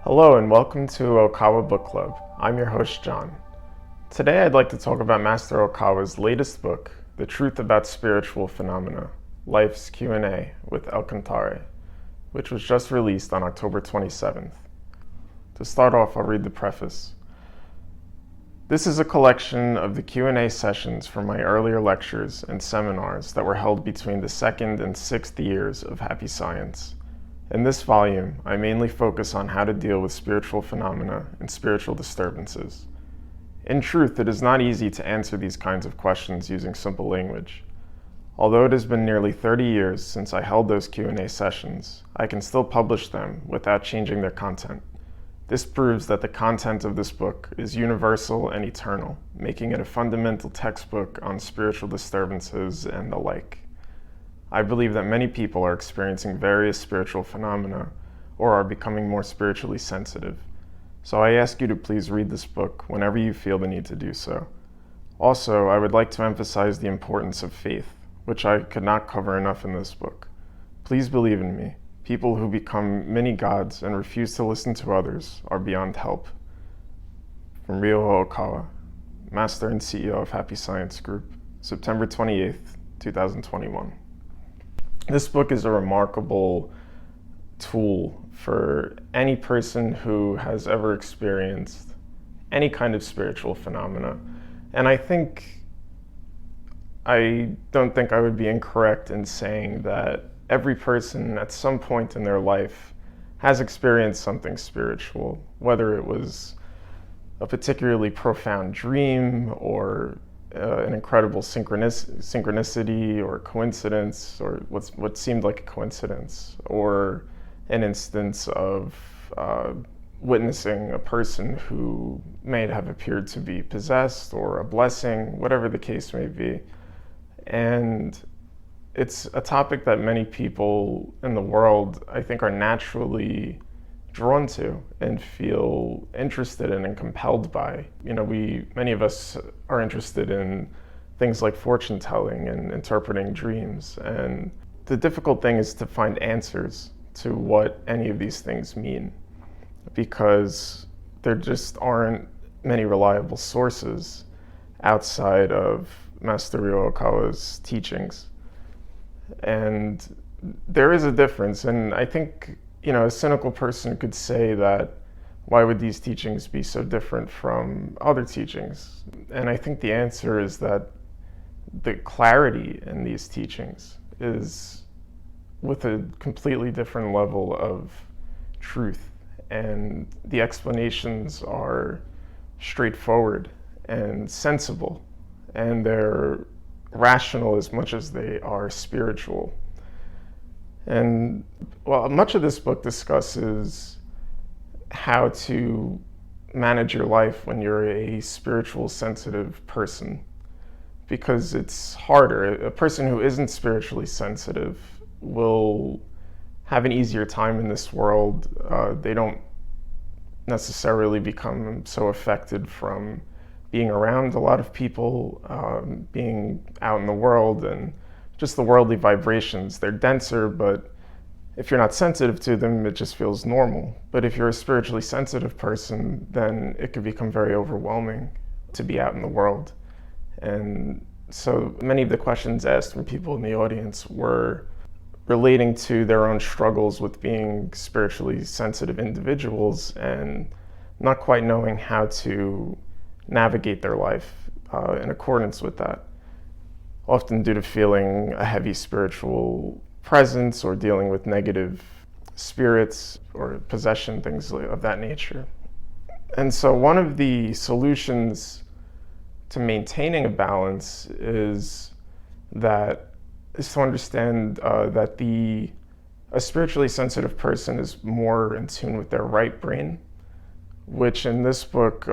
Hello and welcome to Okawa Book Club. I'm your host, John. Today I'd like to talk about Master Okawa's latest book, The Truth About Spiritual Phenomena, Life's Q&A with El Cantare, which was just released on October 27th. To start off, I'll read the preface. This is a collection of the Q&A sessions from my earlier lectures and seminars that were held between the 2nd and 6th years of Happy Science. In this volume, I mainly focus on how to deal with spiritual phenomena and spiritual disturbances. In truth, it is not easy to answer these kinds of questions using simple language. Although it has been nearly 30 years since I held those Q&A sessions, I can still publish them without changing their content. This proves that the content of this book is universal and eternal, making it a fundamental textbook on spiritual disturbances and the like. I believe that many people are experiencing various spiritual phenomena or are becoming more spiritually sensitive. So I ask you to please read this book whenever you feel the need to do so. Also, I would like to emphasize the importance of faith, which I could not cover enough in this book. Please believe in me. People who become mini gods and refuse to listen to others are beyond help. From Ryuho Okawa, Master and CEO of Happy Science Group, September 28th, 2021. This book is a remarkable tool for any person who has ever experienced any kind of spiritual phenomena. And I don't think I would be incorrect in saying that every person at some point in their life has experienced something spiritual, whether it was a particularly profound dream or an incredible synchronicity or coincidence, or what seemed like a coincidence, or an instance of witnessing a person who may have appeared to be possessed, or a blessing, whatever the case may be. And it's a topic that many people in the world, I think, are naturally drawn to and feel interested in and compelled by. Many of us are interested in things like fortune telling and interpreting dreams. And the difficult thing is to find answers to what any of these things mean, because there just aren't many reliable sources outside of Master Ryuho Okawa's teachings. And there is a difference, and I think a cynical person could say that why would these teachings be so different from other teachings? And I think the answer is that the clarity in these teachings is with a completely different level of truth, and the explanations are straightforward and sensible, and they're rational as much as they are spiritual. And much of this book discusses how to manage your life when you're a spiritual sensitive person, because it's harder. A person who isn't spiritually sensitive will have an easier time in this world. They don't necessarily become so affected from being around a lot of people, being out in the world, and just the worldly vibrations. They're denser, but if you're not sensitive to them, it just feels normal. But if you're a spiritually sensitive person, then it could become very overwhelming to be out in the world. And so many of the questions asked from people in the audience were relating to their own struggles with being spiritually sensitive individuals and not quite knowing how to navigate their life in accordance with that, often due to feeling a heavy spiritual presence or dealing with negative spirits or possession, things of that nature. And so one of the solutions to maintaining a balance is to understand that a spiritually sensitive person is more in tune with their right brain, which in this book,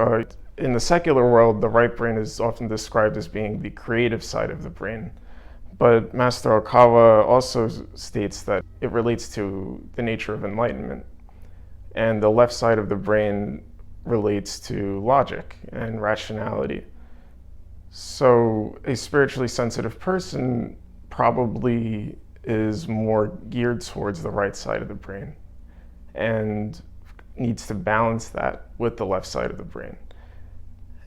in the secular world, the right brain is often described as being the creative side of the brain. But Master Okawa also states that it relates to the nature of enlightenment. And the left side of the brain relates to logic and rationality. So a spiritually sensitive person probably is more geared towards the right side of the brain. And needs to balance that with the left side of the brain.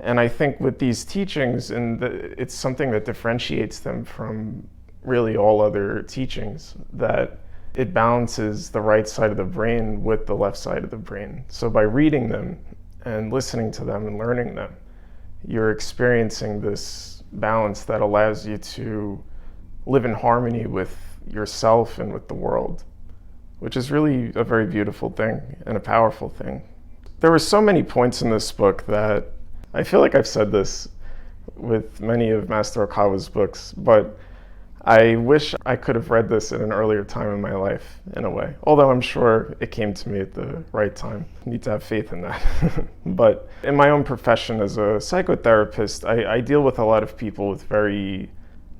And I think with these teachings, it's something that differentiates them from really all other teachings, that it balances the right side of the brain with the left side of the brain. So by reading them and listening to them and learning them, you're experiencing this balance that allows you to live in harmony with yourself and with the world, which is really a very beautiful thing and a powerful thing. There were so many points in this book that I feel like I've said this with many of Master Okawa's books, but I wish I could have read this at an earlier time in my life, in a way. Although I'm sure it came to me at the right time. I need to have faith in that. But in my own profession as a psychotherapist, I deal with a lot of people with very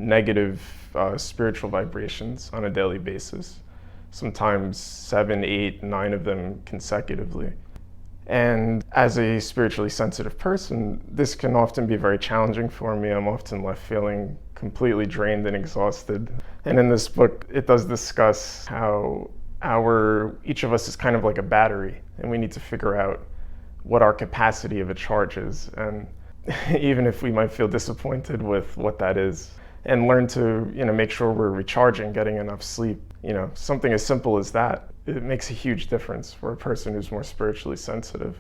negative spiritual vibrations on a daily basis. Sometimes 7, 8, 9 of them consecutively. And as a spiritually sensitive person, this can often be very challenging for me. I'm often left feeling completely drained and exhausted. And in this book, it does discuss how each of us is kind of like a battery, and we need to figure out what our capacity of a charge is. And even if we might feel disappointed with what that is, and learn to, make sure we're recharging, getting enough sleep. Something as simple as that, it makes a huge difference for a person who's more spiritually sensitive.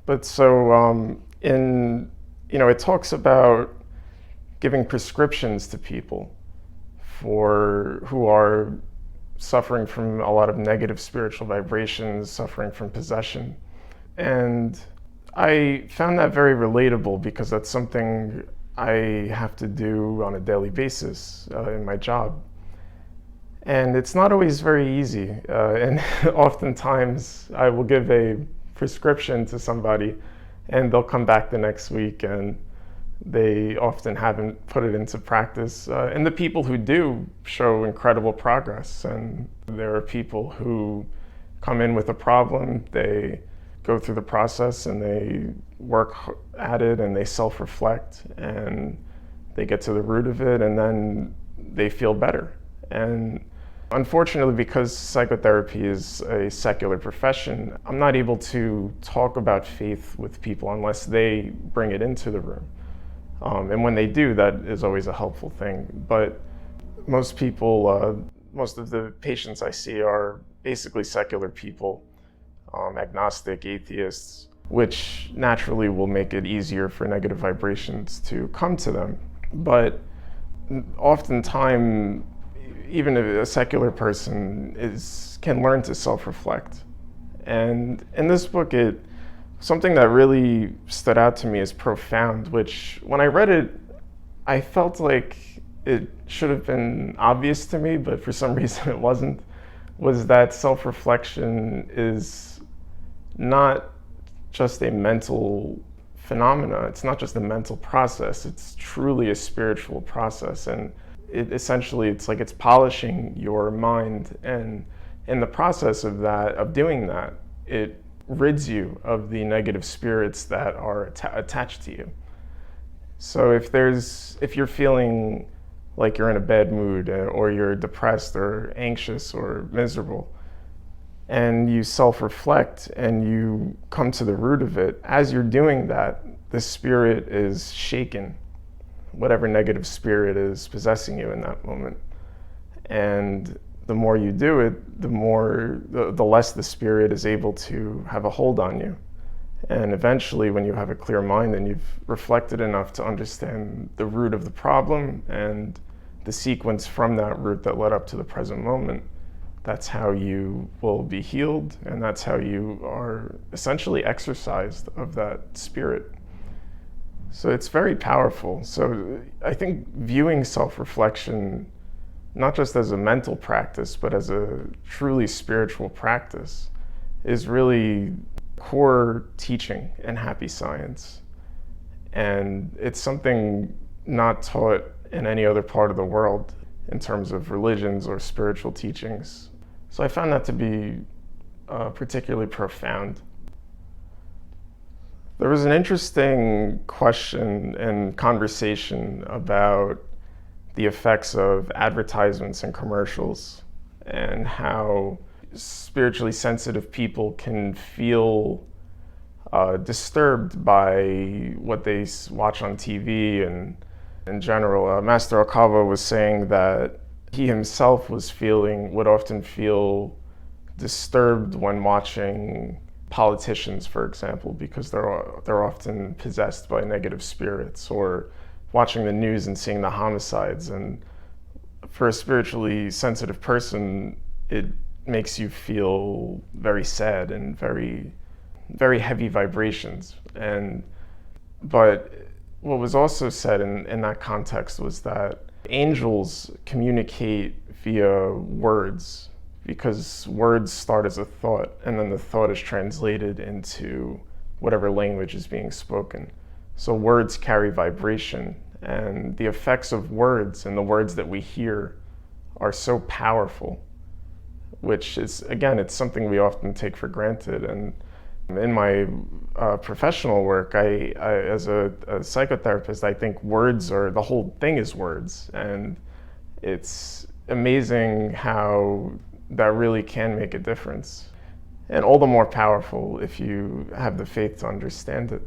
But so it talks about giving prescriptions to people who are suffering from a lot of negative spiritual vibrations, suffering from possession. And I found that very relatable because that's something I have to do on a daily basis in my job. And it's not always very easy. And oftentimes I will give a prescription to somebody and they'll come back the next week and they often haven't put it into practice. And the people who do show incredible progress. And there are people who come in with a problem, they go through the process and they work at it and they self-reflect and they get to the root of it and then they feel better. And unfortunately, because psychotherapy is a secular profession, I'm not able to talk about faith with people unless they bring it into the room. And when they do, that is always a helpful thing. But most people, most of the patients I see are basically secular people, agnostic, atheists, which naturally will make it easier for negative vibrations to come to them. But oftentimes, even a secular person can learn to self-reflect. And in this book, something that really stood out to me as profound, which when I read it, I felt like it should have been obvious to me, but for some reason it wasn't, was that self-reflection is not just a mental phenomena. It's not just a mental process. It's truly a spiritual process. And it's like it's polishing your mind. And in the process of doing that, it rids you of the negative spirits that are attached to you. So if you're feeling like you're in a bad mood or you're depressed or anxious or miserable, and you self-reflect and you come to the root of it, as you're doing that, the spirit is shaken, whatever negative spirit is possessing you in that moment. And the more you do it, the less the spirit is able to have a hold on you. And eventually, when you have a clear mind and you've reflected enough to understand the root of the problem and the sequence from that root that led up to the present moment, that's how you will be healed, and that's how you are essentially exorcised of that spirit. So it's very powerful. So I think viewing self-reflection not just as a mental practice, but as a truly spiritual practice is really core teaching in happy science. And it's something not taught in any other part of the world in terms of religions or spiritual teachings. So I found that to be particularly profound. There was an interesting question and conversation about the effects of advertisements and commercials and how spiritually sensitive people can feel disturbed by what they watch on TV and in general. Master Okawa was saying that he himself would often feel disturbed when watching politicians, for example, because they're often possessed by negative spirits, or watching the news and seeing the homicides. And for a spiritually sensitive person, it makes you feel very sad and very, very heavy vibrations. But what was also said in that context was that angels communicate via words, because words start as a thought, and then the thought is translated into whatever language is being spoken. So words carry vibration, and the effects of words and the words that we hear are so powerful, which is, again, it's something we often take for granted. And in my professional work, I as a psychotherapist, I think words are, the whole thing is words, and it's amazing how that really can make a difference, and all the more powerful if you have the faith to understand it.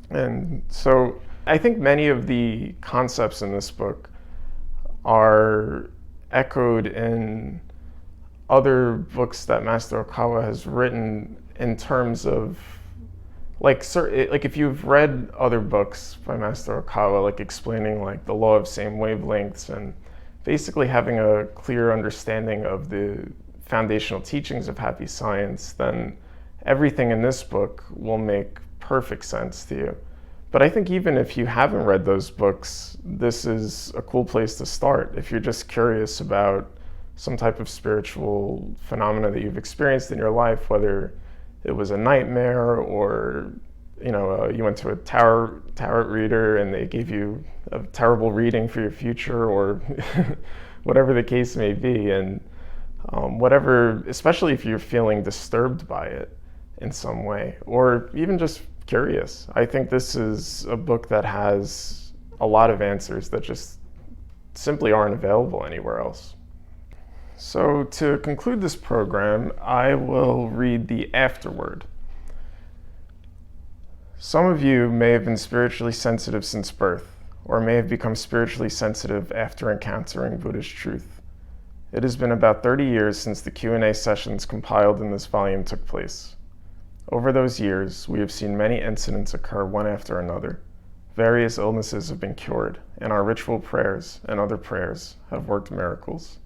And so I think many of the concepts in this book are echoed in other books that Master Okawa has written, in terms of like if you've read other books by Master Okawa, like explaining like the law of same wavelengths and basically having a clear understanding of the foundational teachings of happy science, then everything in this book will make perfect sense to you. But I think even if you haven't read those books, this is a cool place to start if you're just curious about some type of spiritual phenomena that you've experienced in your life, whether it was a nightmare, or you went to a tarot reader and they gave you a terrible reading for your future, or whatever the case may be. And whatever, especially if you're feeling disturbed by it in some way, or even just curious, I think this is a book that has a lot of answers that just simply aren't available anywhere else. So to conclude this program, I will read the afterword. Some of you may have been spiritually sensitive since birth, or may have become spiritually sensitive after encountering Buddhist truth. It has been about 30 years since the Q&A sessions compiled in this volume took place. Over those years, we have seen many incidents occur one after another. Various illnesses have been cured, and our ritual prayers and other prayers have worked miracles.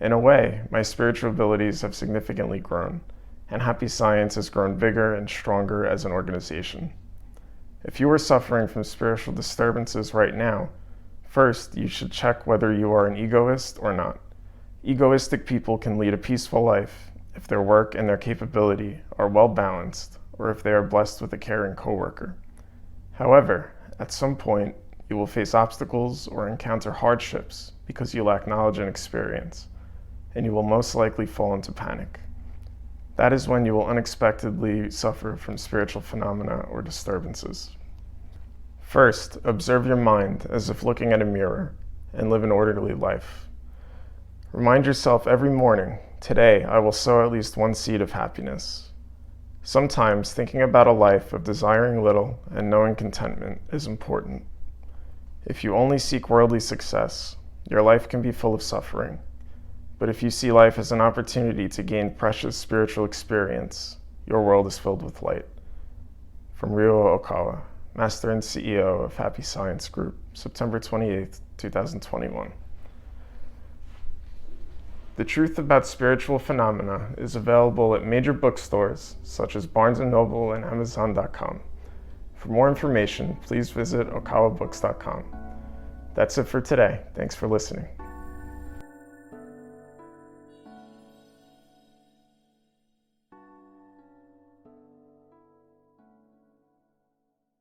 In a way, my spiritual abilities have significantly grown, and Happy Science has grown bigger and stronger as an organization. If you are suffering from spiritual disturbances right now, first, you should check whether you are an egoist or not. Egoistic people can lead a peaceful life if their work and their capability are well balanced, or if they are blessed with a caring coworker. However, at some point, you will face obstacles or encounter hardships because you lack knowledge and experience, and you will most likely fall into panic. That is when you will unexpectedly suffer from spiritual phenomena or disturbances. First, observe your mind as if looking at a mirror, and live an orderly life. Remind yourself every morning, today I will sow at least one seed of happiness. Sometimes thinking about a life of desiring little and knowing contentment is important. If you only seek worldly success, your life can be full of suffering. But if you see life as an opportunity to gain precious spiritual experience, your world is filled with light. From Ryuho Okawa, Master and CEO of Happy Science Group, September 28, 2021. The Truth About Spiritual Phenomena is available at major bookstores such as Barnes & Noble and Amazon.com. For more information, please visit okawabooks.com. That's it for today. Thanks for listening.